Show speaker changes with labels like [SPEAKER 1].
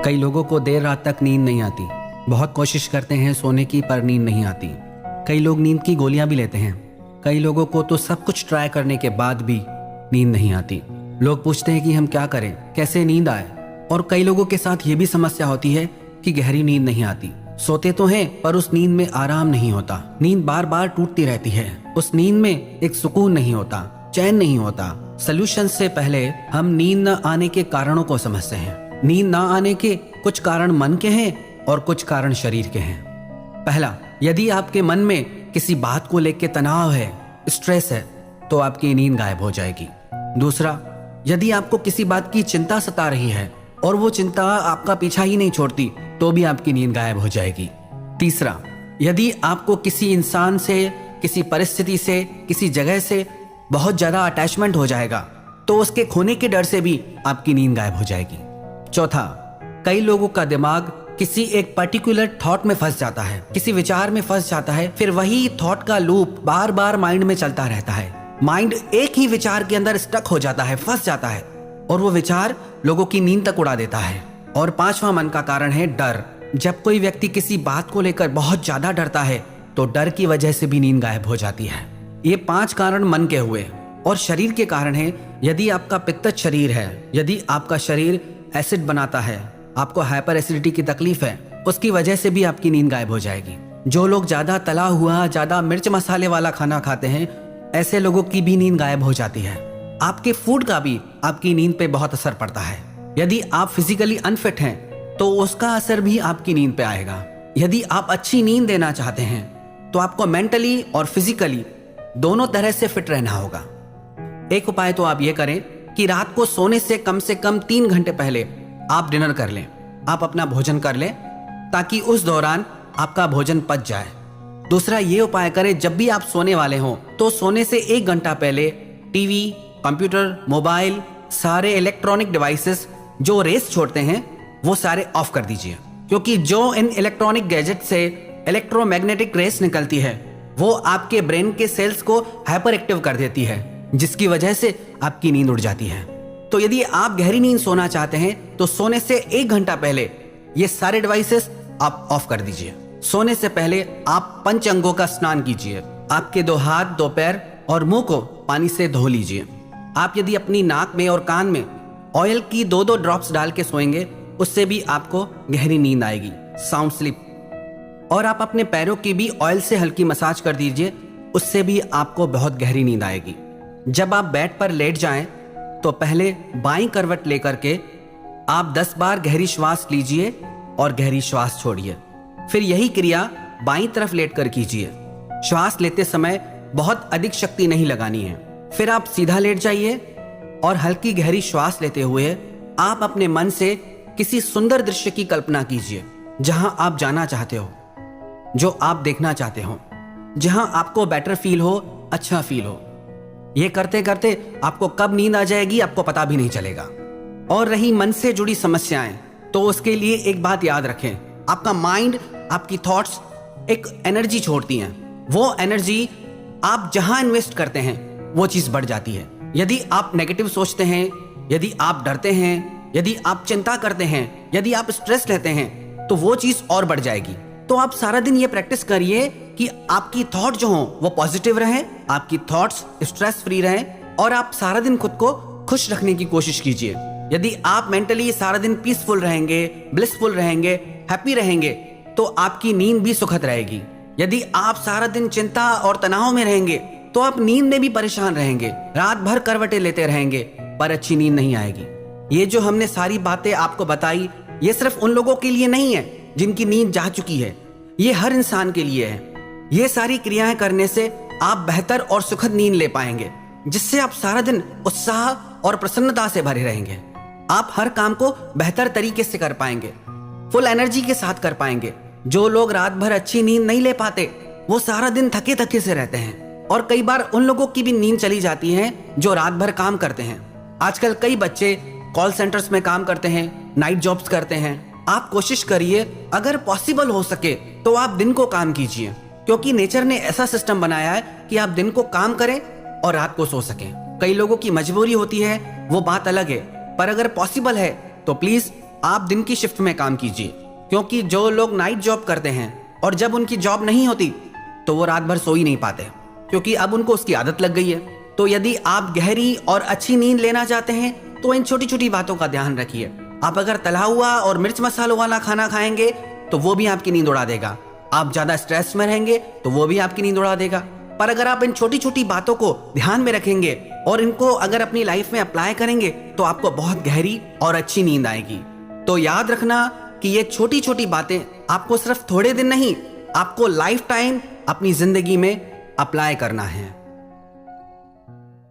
[SPEAKER 1] कई लोगों को देर रात तक नींद नहीं आती। बहुत कोशिश करते हैं सोने की पर नींद नहीं आती। कई लोग नींद की गोलियां भी लेते हैं। कई लोगों को तो सब कुछ ट्राई करने के बाद भी नींद नहीं आती। लोग पूछते हैं कि हम क्या करें, कैसे नींद आए। और कई लोगों के साथ ये भी समस्या होती है कि गहरी नींद नहीं आती। सोते तो हैं पर उस नींद में आराम नहीं होता। नींद बार बार टूटती रहती है। उस नींद में एक सुकून नहीं होता, चैन नहीं होता। सॉल्यूशन से पहले हम नींद न आने के कारणों को समझते हैं। नींद ना आने के कुछ कारण मन के हैं और कुछ कारण शरीर के हैं। पहला, यदि आपके मन में किसी बात को लेकर तनाव है, स्ट्रेस है, तो आपकी नींद गायब हो जाएगी। दूसरा, यदि आपको किसी बात की चिंता सता रही है और वो चिंता आपका पीछा ही नहीं छोड़ती, तो भी आपकी नींद गायब हो जाएगी। तीसरा, यदि आपको किसी इंसान से, किसी परिस्थिति से, किसी जगह से बहुत ज्यादा अटैचमेंट हो जाएगा, तो उसके खोने के डर से भी आपकी नींद गायब हो जाएगी। चौथा, कई लोगों का दिमाग किसी एक पर्टिकुलर थॉट में फंस जाता है, किसी विचार में फंस जाता है, फिर वही थॉट का लूप बार बार माइंड में चलता रहता है। माइंड एक ही विचार के अंदर स्टक हो जाता है, फंस जाता है, और वो विचार लोगों की नींद तक उड़ा देता है। और पांचवा मन का कारण है डर। जब कोई व्यक्ति किसी बात को लेकर बहुत ज्यादा डरता है, तो डर की वजह से भी नींद गायब हो जाती है। ये 5 कारण मन के हुए। और शरीर के कारण है, यदि आपका पित्त शरीर है, यदि आपका शरीर एसिड बनाता है, आपको हाइपर एसिडिटी की तकलीफ है, उसकी वजह से भी आपकी नींद गायब हो जाएगी। जो लोग ज्यादा तला हुआ, ज्यादा मिर्च मसाले वाला खाना खाते हैं, ऐसे लोगों की भी नींद गायब हो जाती है। आपके फूड का भी आपकी नींद पे बहुत असर पड़ता है। यदि आप फिजिकली अनफिट हैं, तो उसका असर भी आपकी नींद पे आएगा। यदि आप अच्छी नींद देना चाहते हैं, तो आपको मेंटली और फिजिकली दोनों तरह से फिट रहना होगा। एक उपाय तो आप ये करें कि रात को सोने से कम 3 घंटे पहले आप डिनर कर लें, आप अपना भोजन कर लें, ताकि उस दौरान आपका भोजन पच जाए। दूसरा ये उपाय करें, जब भी आप सोने वाले हों, तो सोने से 1 घंटा पहले टीवी, कंप्यूटर, मोबाइल, सारे इलेक्ट्रॉनिक डिवाइसेस जो रेस छोड़ते हैं, वो सारे ऑफ कर दीजिए। क्योंकि जो इन इलेक्ट्रॉनिक गैजेट से इलेक्ट्रोमैग्नेटिक रेस निकलती है, वो आपके ब्रेन के सेल्स को हाइपर एक्टिव कर देती है, जिसकी वजह से आपकी नींद उड़ जाती है। तो यदि आप गहरी नींद सोना चाहते हैं, तो सोने से 1 घंटा पहले ये सारे डिवाइसेस आप ऑफ कर दीजिए। सोने से पहले आप पंच अंगों का स्नान कीजिए। आपके 2 हाथ, 2 पैर और मुंह को पानी से धो लीजिए। आप यदि अपनी नाक में और कान में ऑयल की 2-2 ड्रॉप्स डाल के सोएंगे, उससे भी आपको गहरी नींद आएगी, साउंड स्लीप। और आप अपने पैरों की भी ऑयल से हल्की मसाज कर दीजिए, उससे भी आपको बहुत गहरी नींद आएगी। जब आप बेड पर लेट जाएं, तो पहले बाईं करवट लेकर के आप 10 बार गहरी श्वास लीजिए और गहरी श्वास छोड़िए। फिर यही क्रिया बाईं तरफ लेट कर कीजिए। श्वास लेते समय बहुत अधिक शक्ति नहीं लगानी है। फिर आप सीधा लेट जाइए और हल्की गहरी श्वास लेते हुए आप अपने मन से किसी सुंदर दृश्य की कल्पना कीजिए, जहां आप जाना चाहते हो, जो आप देखना चाहते हो, जहां आपको बेटर फील हो, अच्छा फील हो। ये करते करते आपको कब नींद आ जाएगी आपको पता भी नहीं चलेगा। और रही मन से जुड़ी समस्याएं, तो उसके लिए एक बात याद रखें, आपका माइंड, आपकी थॉट्स एक एनर्जी छोड़ती हैं। वो एनर्जी आप जहां इन्वेस्ट करते हैं, वो चीज बढ़ जाती है। यदि आप नेगेटिव सोचते हैं, यदि आप डरते हैं, यदि आप चिंता करते हैं, यदि आप स्ट्रेस लेते हैं, तो वो चीज और बढ़ जाएगी। तो आप सारा दिन ये प्रैक्टिस करिए कि आपकी थॉट जो हो वो पॉजिटिव रहे, आपकी थॉट्स स्ट्रेस फ्री रहें, और आप सारा दिन खुद को खुश रखने की कोशिश कीजिए। यदि आप मेंटली सारा दिन पीसफुल रहेंगे, ब्लिसफुल रहेंगे, हैप्पी रहेंगे, तो आपकी नींद भी सुखद रहेगी। यदि आप सारा दिन चिंता और तनाव में रहेंगे, तो आप नींद में भी परेशान रहेंगे, रात भर करवटें लेते रहेंगे, पर अच्छी नींद नहीं आएगी। ये जो हमने सारी बातें आपको बताई, ये सिर्फ उन लोगों के लिए नहीं है जिनकी नींद जा चुकी है, ये हर इंसान के लिए है। ये सारी क्रियाएं करने से आप बेहतर और सुखद नींद ले पाएंगे, जिससे आप सारा दिन उत्साह और प्रसन्नता से भरे रहेंगे। आप हर काम को बेहतर तरीके से कर पाएंगे, फुल एनर्जी के साथ कर पाएंगे। जो लोग रात भर अच्छी नींद नहीं ले पाते, वो सारा दिन थके थके से रहते हैं। और कई बार उन लोगों की भी नींद चली जाती है जो रात भर काम करते हैं। आजकल कई बच्चे कॉल सेंटर्स में काम करते हैं, नाइट जॉब्स करते हैं। आप कोशिश करिए, अगर पॉसिबल हो सके तो आप दिन को काम कीजिए, क्योंकि नेचर ने ऐसा सिस्टम बनाया है कि आप दिन को काम करें और रात को सो सकें। कई लोगों की मजबूरी होती है, वो बात अलग है, पर अगर पॉसिबल है तो प्लीज आप दिन की शिफ्ट में काम कीजिए, क्योंकि जो लोग नाइट जॉब करते हैं और जब उनकी जॉब नहीं होती तो वो रात भर सो ही नहीं पाते, क्योंकि अब उनको उसकी आदत लग गई है। तो यदि आप गहरी और अच्छी नींद लेना चाहते हैं तो इन छोटी छोटी बातों का ध्यान रखिए। आप अगर तला हुआ और मिर्च मसालों वाला खाना खाएंगे तो वो भी आपकी नींद उड़ा देगा। आप ज्यादा स्ट्रेस में रहेंगे तो वो भी आपकी नींद उड़ा देगा। पर अगर आप इन छोटी छोटी बातों को ध्यान में रखेंगे और इनको अगर अपनी लाइफ में अप्लाई करेंगे तो आपको बहुत गहरी और अच्छी नींद आएगी। तो याद रखना कि ये छोटी छोटी बातें आपको सिर्फ थोड़े दिन नहीं, आपको लाइफ टाइम अपनी जिंदगी में अप्लाई करना है।